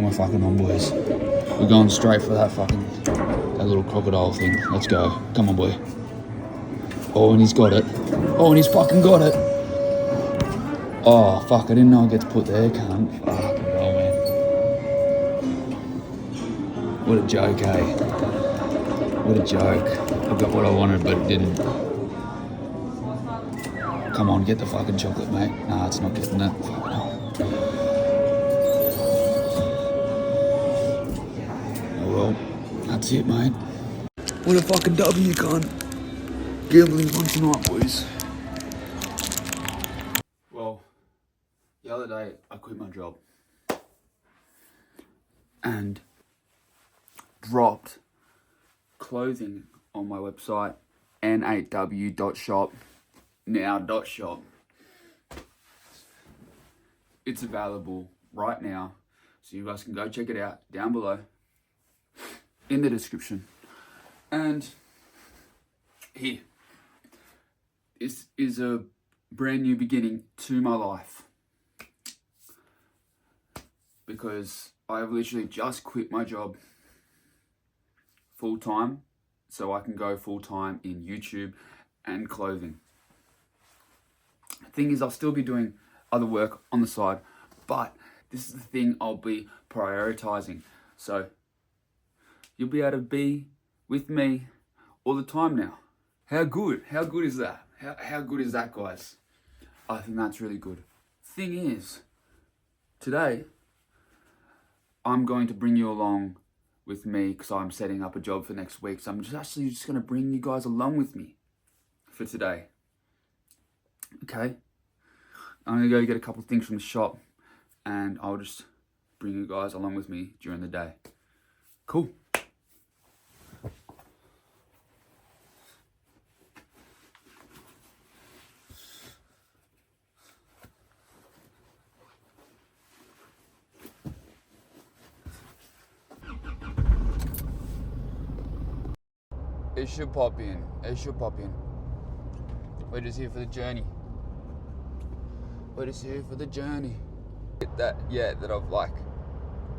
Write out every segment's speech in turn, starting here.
and we're fucking on, boys. We're going straight for that little crocodile thing. Let's go. Come on, boy. Oh, and he's got it. Oh, and he's fucking got it. Oh, fuck, I didn't know I'd get to put there, cunt. Fucking hell, man. What a joke, eh? What a joke. I got what I wanted, but it didn't. Come on, get the fucking chocolate, mate. Nah, it's not getting that. Fucking hell. Oh well, that's it, mate. What a fucking W, cunt. Gambling once tonight, boys. Well, the other day I quit my job and dropped clothing on my website, n8w.shop, now.shop. It's available right now, so you guys can go check it out down below in the description. And here, this is a brand new beginning to my life, because I've literally just quit my job full time, so I can go full time in YouTube and clothing. Thing is, I'll still be doing other work on the side, but this is the thing I'll be prioritizing. So you'll be able to be with me all the time now. How good is that? How good is that, guys? I think that's really good. Thing is, today I'm going to bring you along with me because I'm setting up a job for next week. So I'm just going to bring you guys along with me for today. Okay? I'm going to go get a couple of things from the shop and I'll just bring you guys along with me during the day. Cool. It should pop in. We're just here for the journey. That I've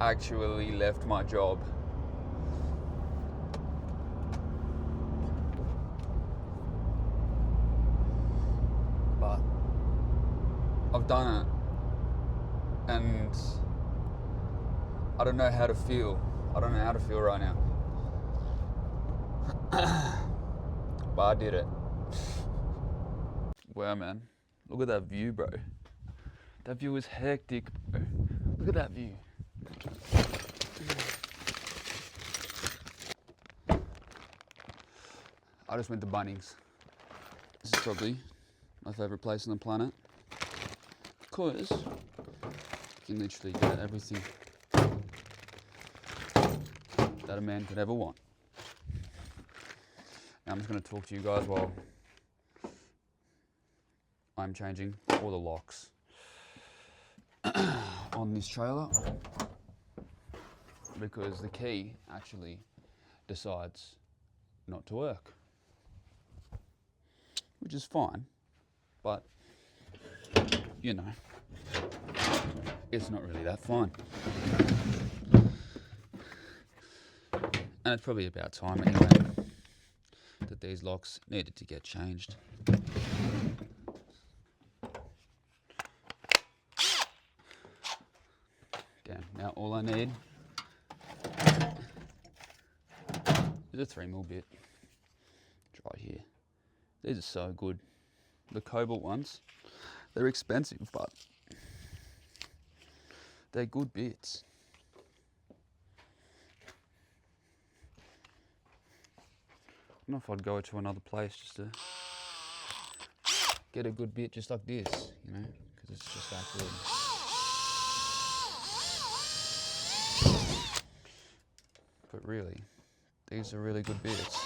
actually left my job. But I've done it. And I don't know how to feel. Right now. But I did it. Wow, man. Look at that view, bro. That view is hectic, bro. Look at that view. I just went to Bunnings. This is probably my favourite place on the planet, because you can literally get everything that a man could ever want. Now I'm just going to talk to you guys while I'm changing all the locks on this trailer, because the key actually decides not to work, which is fine, but you know, it's not really that fine. And it's probably about time anyway that these locks needed to get changed. Damn, now all I need is a 3mm bit. It's right here. These are so good. The cobalt ones, they're expensive, but they're good bits. I don't know if I'd go to another place just to get a good bit just like this, you know, because it's just that good. But really, these are really good bits.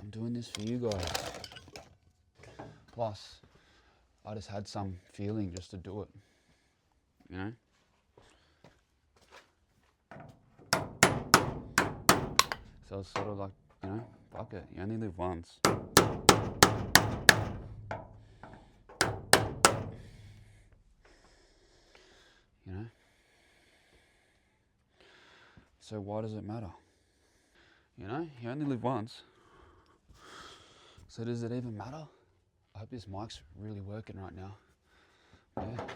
I'm doing this for you guys. Plus, I just had some feeling just to do it, you know? So it's sort of like, you know, fuck it, you only live once. You know? So why does it matter? You know, you only live once. So does it even matter? I hope this mic's really working right now. Yeah.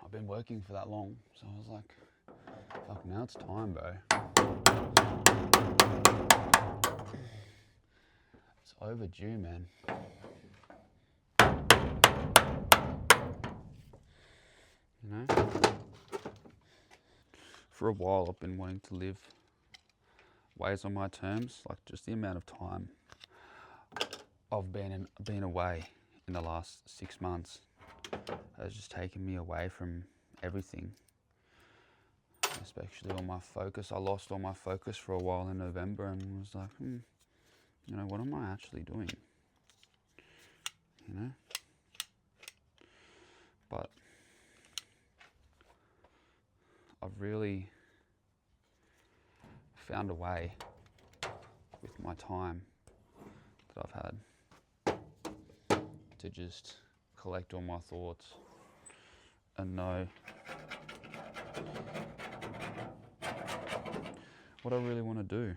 I've been working for that long, so I was like, fuck, now it's time, bro. It's overdue, man. You know? For a while, I've been wanting to live ways on my terms, like just the amount of time I've been away in the last 6 months has just taken me away from everything, especially all my focus. I lost all my focus for a while in November and was like, you know, what am I actually doing? You know? But I've really found a way with my time that I've had to just collect all my thoughts and know what I really want to do.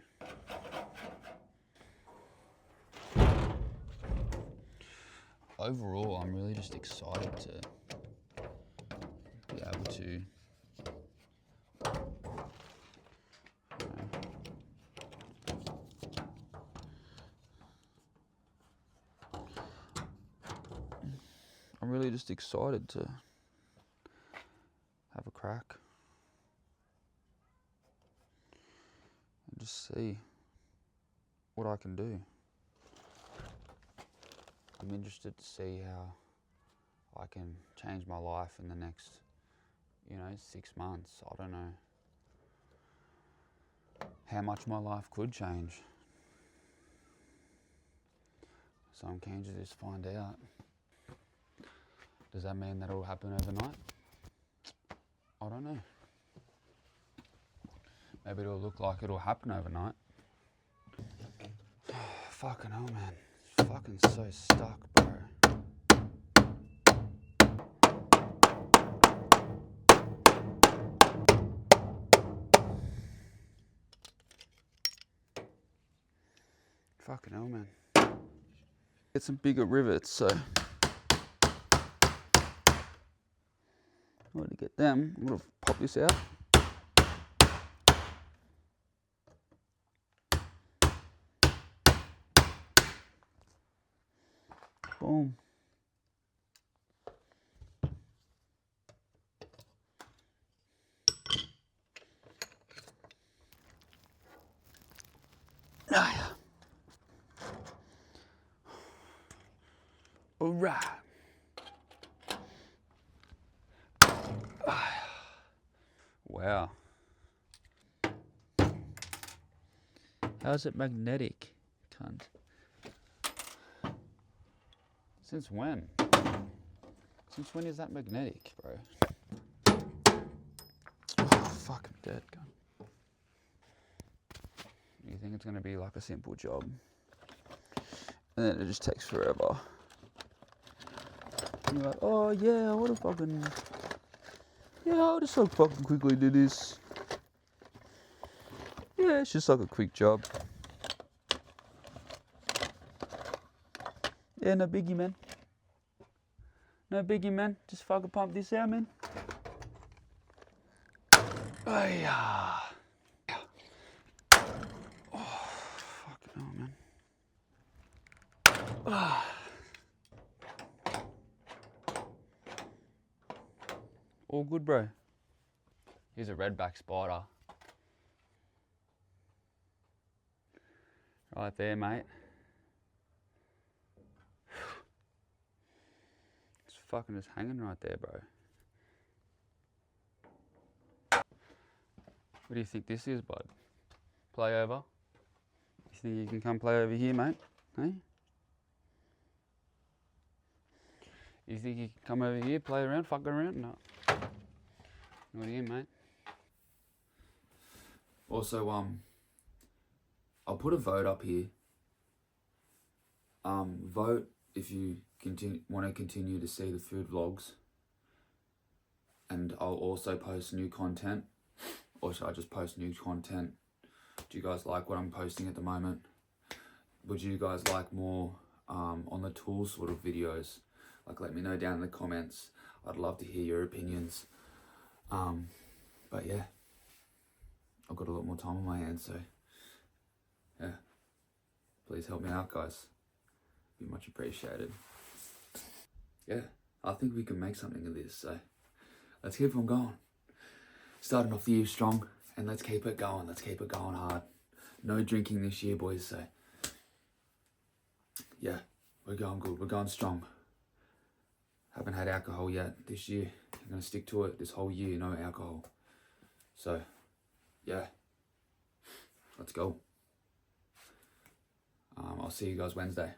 Overall, I'm really just excited to be able to I'm really just excited to have a crack and just see what I can do. I'm interested to see how I can change my life in the next, 6 months. I don't know how much my life could change. So I'm keen to just find out. Does that mean that it'll happen overnight? I don't know. Maybe it'll look like it'll happen overnight. Fucking hell, man. It's fucking so stuck, bro. Fucking hell, man. Get some bigger rivets, so in order to get them, I'm gonna pop this out. Boom. Ah, yeah. All right. Wow. How's it magnetic, cunt? Since when? Since when is that magnetic, bro? Oh, fuck, I'm dead, gun. You think it's gonna be like a simple job, and then it just takes forever. And you're like, oh yeah, I would've fucking... Yeah, I'll just like fucking quickly do this. Yeah, it's just like a quick job. Yeah, no biggie, man. No biggie, man. Just fucking pump this out, man. Oh, yeah. Oh, fucking hell, man. Ah. All good, bro. Here's a redback spider. Right there, mate. fucking just hanging right there, bro. What do you think this is, bud? Play over? You think you can come play over here, mate? Hey? You think you can come over here, play around, fuck around? No. What do you, mate? Also, I'll put a vote up here. Vote if you want to continue to see the food vlogs. And I'll also post new content. Or should I just post new content? Do you guys like what I'm posting at the moment? Would you guys like more on the tools sort of videos? Like, let me know down in the comments. I'd love to hear your opinions. But yeah, I've got a lot more time on my hands, so yeah. Please help me out, guys. Be much appreciated. Yeah, I think we can make something of this, so let's keep on going. Starting off the year strong, and let's keep it going. Let's keep it going hard. No drinking this year, boys, so yeah, we're going good. We're going strong. Haven't had alcohol yet this year. I'm going to stick to it this whole year, no alcohol. So, yeah, let's go. I'll see you guys Wednesday.